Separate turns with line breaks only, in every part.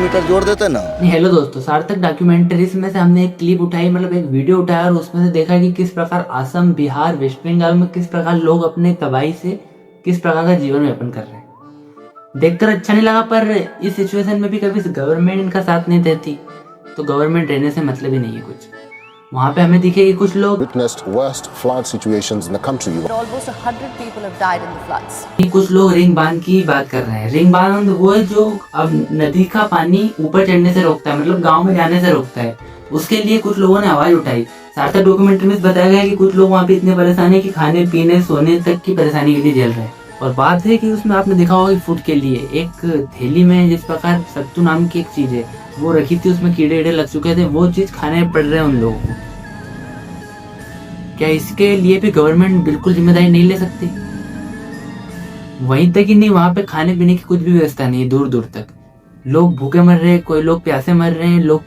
Metre जोड़ देते ना।
witnessed worst flood situations in the country.
Almost 100 people have died in the floods.
कुछ लोग रिंग बांध की बात कर रहे हैं। रिंग बांध वो है जो अब नदी का पानी ऊपर चढ़ने से रोकता है, मतलब गांव में जाने से रोकता है। उसके लिए कुछ लोगों ने आवाज उठाई। सार्थक डॉक्यूमेंट्री में बताया गया कि कुछ लोग वहाँ पे इतने परेशान है कि खाने पीने सोने तक की परेशानी के लिए झेल रहे हैं। और बात है कि उसमें आपने देखा होगा कि फूड के लिए एक थैली में जिस प्रकार सत्तू नाम की एक चीज है वो रखी थी, उसमें कीड़े लग चुके थे, वो चीज खाने पड़ रहे हैं उन लोगों को। क्या इसके लिए भी गवर्नमेंट बिल्कुल जिम्मेदारी नहीं ले सकती? वहीं तक ही नहीं, वहां पे खाने पीने की कुछ भी व्यवस्था नहीं है। दूर दूर तक लोग भूखे मर रहे हैं, कोई लोग प्यासे मर रहे हैं, लोग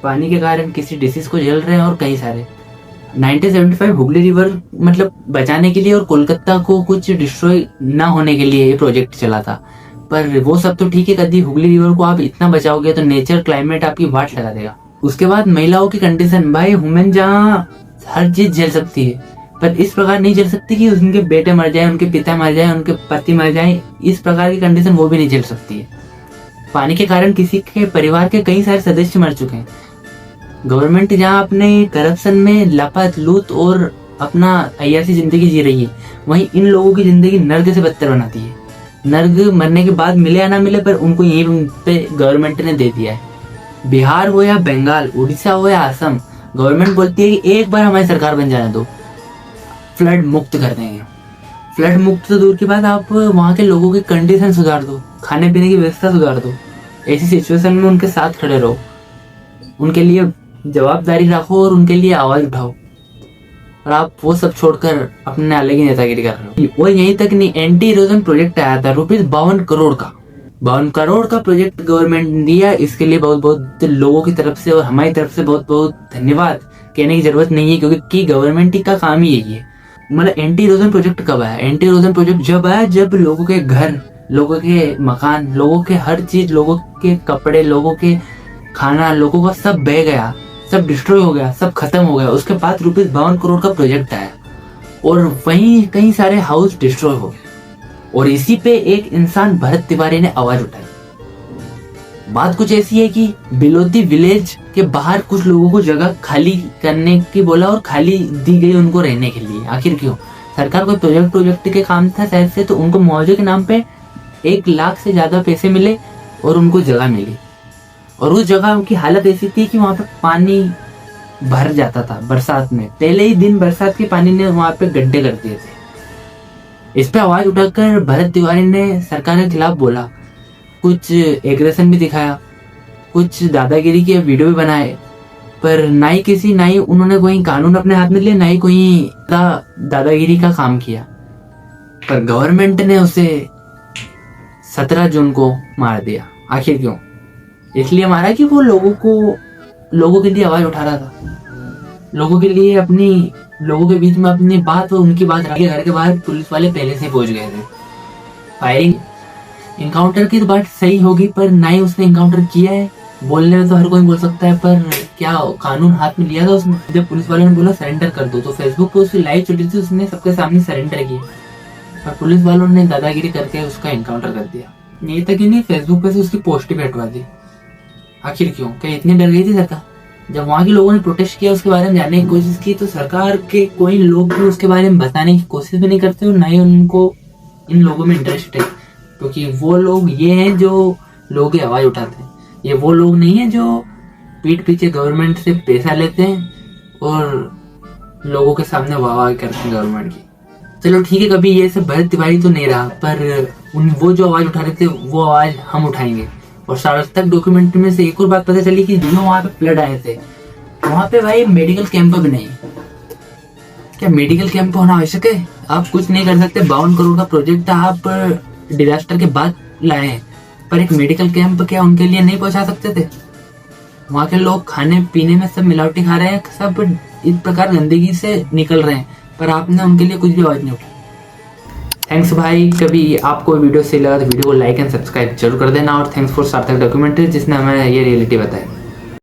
पानी के कारण किसी डिसीज को झेल रहे हैं और कई सारे 1975 हुगली रिवर मतलब बचाने के लिए और कोलकाता को कुछ डिस्ट्रॉय ना होने के लिए ये प्रोजेक्ट चला था। पर वो सब तो ठीक है, कभी हुगली रिवर को आप इतना बचाओगे तो नेचर क्लाइमेट आपकी वाट लगा देगा। उसके बाद महिलाओं की कंडीशन, भाई वुमेन जहाँ हर चीज झेल सकती है पर इस प्रकार नहीं झेल सकती कि उनके बेटे मर जाए, उनके पिता मर जाए, उनके पति मर जाए, इस प्रकार की कंडीशन वो भी नहीं झेल सकती है। पानी के कारण किसी के परिवार के कई सारे सदस्य मर चुके हैं। गवर्नमेंट जहाँ अपने करप्शन में लापत लूट और अपना अय्यासी जिंदगी जी रही है, वहीं इन लोगों की जिंदगी नर्क से बदतर बनाती है। नर्क मरने के बाद मिले या ना मिले, पर उनको यहीं पे गवर्नमेंट ने दे दिया है। बिहार हो या बंगाल, उड़ीसा हो या असम, गवर्नमेंट बोलती है कि एक बार हमारी सरकार बन जाने दो, फ्लड मुक्त कर देंगे। फ्लड मुक्त तो दूर की बात, आप वहाँ के लोगों की कंडीशन सुधार दो, खाने पीने की व्यवस्था सुधार दो। ऐसी सिचुएशन में उनके साथ खड़े रहो, उनके लिए जवाबदारी रखो और उनके लिए आवाज उठाओ। और आप वो सब छोड़कर अपने अलग ही नेतागिरी कर रहे हो। और यहीं तक नहीं, एंटी इरोजन प्रोजेक्ट आया था ₹52 करोड़ का। 52 करोड़ का प्रोजेक्ट गवर्नमेंट ने दिया। इसके लिए बहुत बहुत लोगों की तरफ से और हमारी तरफ से बहुत बहुत धन्यवाद कहने की जरूरत नहीं है, क्योंकि गवर्नमेंट का काम ही यही है। मतलब एंटी इरोजन प्रोजेक्ट कब आया? एंटी इरोजन प्रोजेक्ट जब आया जब लोगों के घर, लोगों के मकान, लोगों के हर चीज, लोगों के कपड़े, लोगों के खाना, लोगों का सब बह गया, सब डिस्ट्रॉय हो गया, सब खत्म हो गया। उसके बाद ₹52 करोड़ का प्रोजेक्ट आया और वहीं कई सारे हाउस डिस्ट्रॉय हो गए। और इसी पे एक इंसान भरत तिवारी ने आवाज उठाई। बात कुछ ऐसी है कि बिलोती विलेज के बाहर कुछ लोगों को जगह खाली करने की बोला और खाली दी गई उनको रहने के लिए। आखिर क्यों? सरकार को प्रोजेक्ट के काम था शायद से, तो उनको मुआवजे के नाम पे 1 लाख से ज्यादा पैसे मिले और उनको जगह मिली। और उस जगह की हालत ऐसी थी कि वहां पे पानी भर जाता था बरसात में। पहले ही दिन बरसात के पानी ने वहां पे गड्ढे कर दिए थे। इस पे आवाज उठाकर भरत तिवारी ने सरकार के खिलाफ बोला, कुछ एग्रेशन भी दिखाया, कुछ दादागिरी के वीडियो भी बनाए, पर ना ही उन्होंने कोई कानून अपने हाथ में लिए, ना ही कोई दादागिरी का काम किया। पर गवर्नमेंट ने उसे 17 जून को मार दिया। आखिर क्यों? इसलिए मारा कि वो लोगों के लिए आवाज उठा रहा था, लोगों के बीच में अपनी बात और उनकी बात रखी। घर के बाहर पुलिस वाले पहले से पहुंच गए थे। फायरिंग इनकाउंटर की तो बात सही होगी, पर ना ही उसने इनकाउंटर किया है। बोलने में तो हर कोई बोल सकता है, पर क्या कानून हाथ में लिया था उसने? जब पुलिस वालों ने बोला सरेंडर कर दो, तो फेसबुक पे उसकी लाइव चली थी, उसने सबके सामने सरेंडर किया, पर पुलिस वालों ने दादागिरी करके उसका इनकाउंटर कर दिया। नहीं तक ही नहीं, फेसबुक पे से उसकी पोस्ट भी हटवा दी। आखिर क्यों? क्या इतनी डर गई थी सरकार? जब वहां के लोगों ने प्रोटेस्ट किया, उसके बारे में जानने की कोशिश की, तो सरकार के कोई लोग भी उसके बारे में बताने की कोशिश भी नहीं करते और ना ही उनको इन लोगों में इंटरेस्ट है। क्योंकि वो लोग ये हैं जो लोगों की आवाज उठाते हैं। ये वो लोग नहीं है जो पीठ पीछे गवर्नमेंट से पैसा लेते हैं और लोगों के सामने वाह करते हैं गवर्नमेंट की। चलो ठीक है, कभी ये सब भरत तिवारी तो नहीं रहा, पर वो जो आवाज उठा रहे थे वो आवाज हम उठाएंगे। और सार्थक डॉक्यूमेंट्री में से एक और बात पता चली कि जो वहाँ पे फ्लड आए थे, वहाँ पे भाई मेडिकल कैंप भी नहीं। क्या मेडिकल कैंप होना आवश्यक है? आप कुछ नहीं कर सकते। 52 करोड़ का प्रोजेक्ट आप डिजास्टर के बाद लाए हैं, पर एक मेडिकल कैंप क्या उनके लिए नहीं पहुंचा सकते थे? वहाँ के लोग खाने पीने में सब मिलावटी खा रहे हैं, सब इस प्रकार गंदगी से निकल रहे हैं, पर आपने उनके लिए कुछ भी आवाज नहीं उठाई। थैंक्स भाई, कभी आपको वीडियो सही लगा तो वीडियो को लाइक एंड सब्सक्राइब जरूर कर देना, और थैंक्स फॉर सार्थक डॉक्यूमेंट्री जिसने हमें ये रियलिटी बताई।